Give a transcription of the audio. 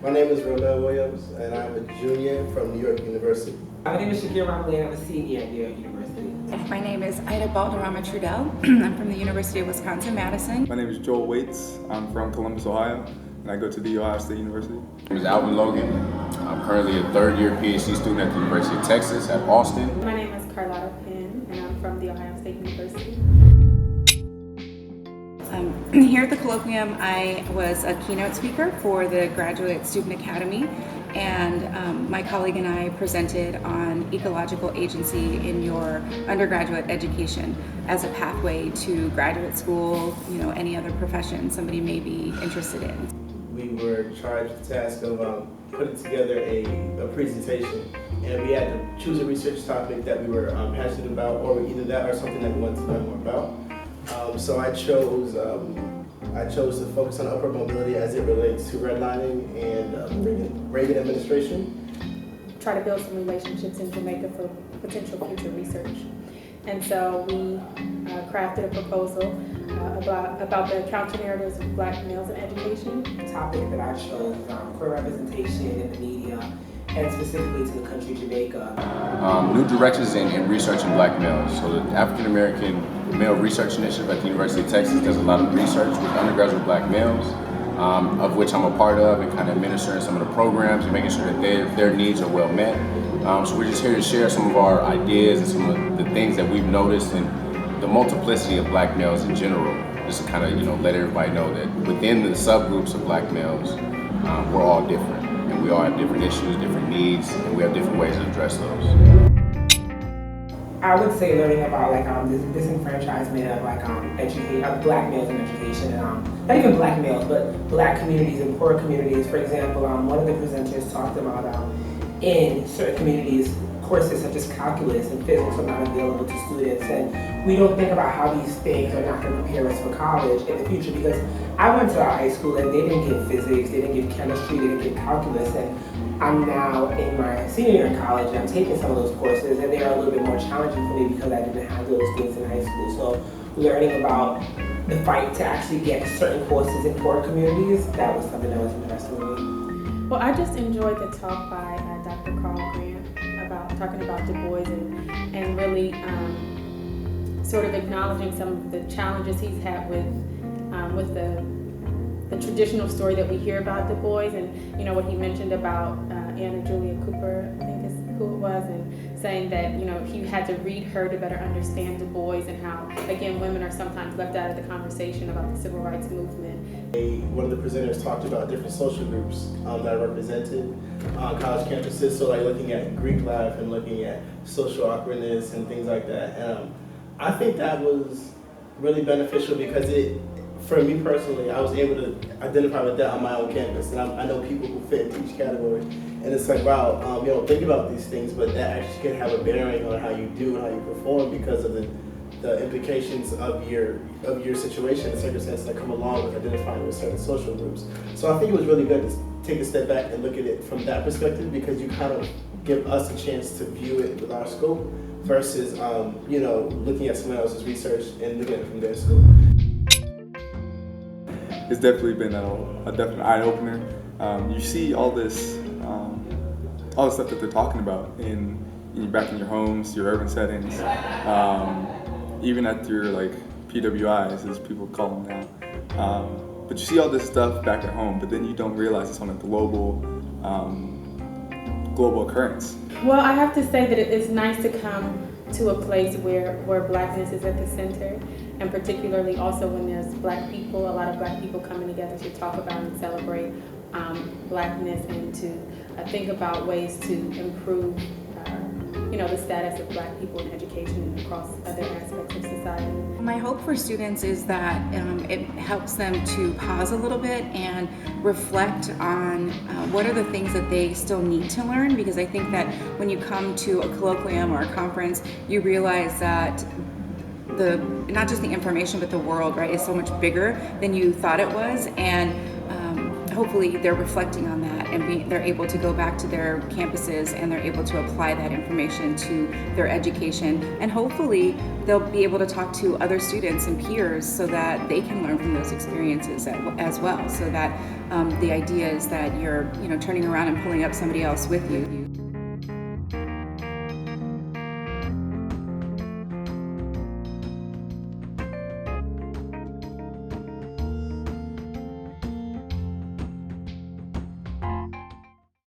My name is Romel Williams, and I'm a junior from New York University. My name is Shakir Ramley, and I'm a senior at New York University. My name is Ida Balderrama Trudell. I'm from the University of Wisconsin-Madison. My name is Joel Waits. I'm from Columbus, Ohio, and I go to the Ohio State University. My name is Alvin Logan. I'm currently a third-year PhD student at the University of Texas at Austin. My name is Carlotta Penn, and I'm from the Ohio State University. Here at the Colloquium, I was a keynote speaker for the Graduate Student Academy, and my colleague and I presented on ecological agency in your undergraduate education as a pathway to graduate school, any other profession somebody may be interested in. We were charged with the task of putting together a presentation, and we had to choose a research topic that we were passionate about, or either that or something that we wanted to learn more about. So I chose to focus on upward mobility as it relates to redlining and Reagan administration. Try to build some relationships in Jamaica for potential future research. And so we crafted a proposal about the counter-narratives of Black males in education. The topic that I chose is queer representation in the media, and specifically to the country Jamaica. New directions in researching Black males. So the African American Male Research Initiative at the University of Texas does a lot of research with undergraduate Black males, of which I'm a part of, and kind of administering some of the programs and making sure that their needs are well met. So we're just here to share some of our ideas and some of the things that we've noticed in the multiplicity of Black males in general. Just to kind of let everybody know that within the subgroups of Black males, we're all different. And we all have different issues, different needs, and we have different ways to address those. I would say learning about this disenfranchisement of Black males in education, and not even Black males, but Black communities and poor communities. For example, one of the presenters talked about in certain communities, courses such as calculus and physics are not available to students, and we don't think about how these things are not going to prepare us for college in the future, because I went to a high school and they didn't give physics, they didn't give chemistry, they didn't give calculus, and I'm now in my senior year in college and I'm taking some of those courses, and they are a little bit more challenging for me because I didn't have those things in high school. So learning about the fight to actually get certain courses in poor communities, that was something that was interesting to me. Well, I just enjoyed the talk by Dr. Carl Grant about talking about Du Bois and really sort of acknowledging some of the challenges he's had with the traditional story that we hear about Du Bois, and what he mentioned about Anna Julia Cooper, I think is who it was, and saying that he had to read her to better understand Du Bois, and how again women are sometimes left out of the conversation about the civil rights movement. One of the presenters talked about different social groups that are represented on college campuses, so like looking at Greek life and looking at social awkwardness and things like that. And I think that was really beneficial because for me personally, I was able to identify with that on my own campus, and I know people who fit into each category, and it's like, wow, think about these things, but that actually can have a bearing on how you do and how you perform because of the implications of your situation and circumstances that come along with identifying with certain social groups. So I think it was really good to take a step back and look at it from that perspective, because you kind of give us a chance to view it with our scope versus looking at someone else's research and looking at it from their scope. It's definitely been a definite eye-opener. You see all this stuff that they're talking about back in your homes, your urban settings, even at your PWIs, as people call them now. But you see all this stuff back at home, but then you don't realize it's on a global occurrence. Well, I have to say that it's nice to come to a place where Blackness is at the center, and particularly also when there's a lot of Black people coming together to talk about and celebrate Blackness, and to think about ways to improve the status of Black people in education and across other aspects of society. My hope for students is that it helps them to pause a little bit and reflect on what are the things that they still need to learn, because I think that when you come to a colloquium or a conference, you realize that not just the information, but the world, right, is so much bigger than you thought it was, and hopefully they're reflecting on that that, and they're able to go back to their campuses and they're able to apply that information to their education, and hopefully they'll be able to talk to other students and peers so that they can learn from those experiences as well, so that the idea is that you're turning around and pulling up somebody else with you.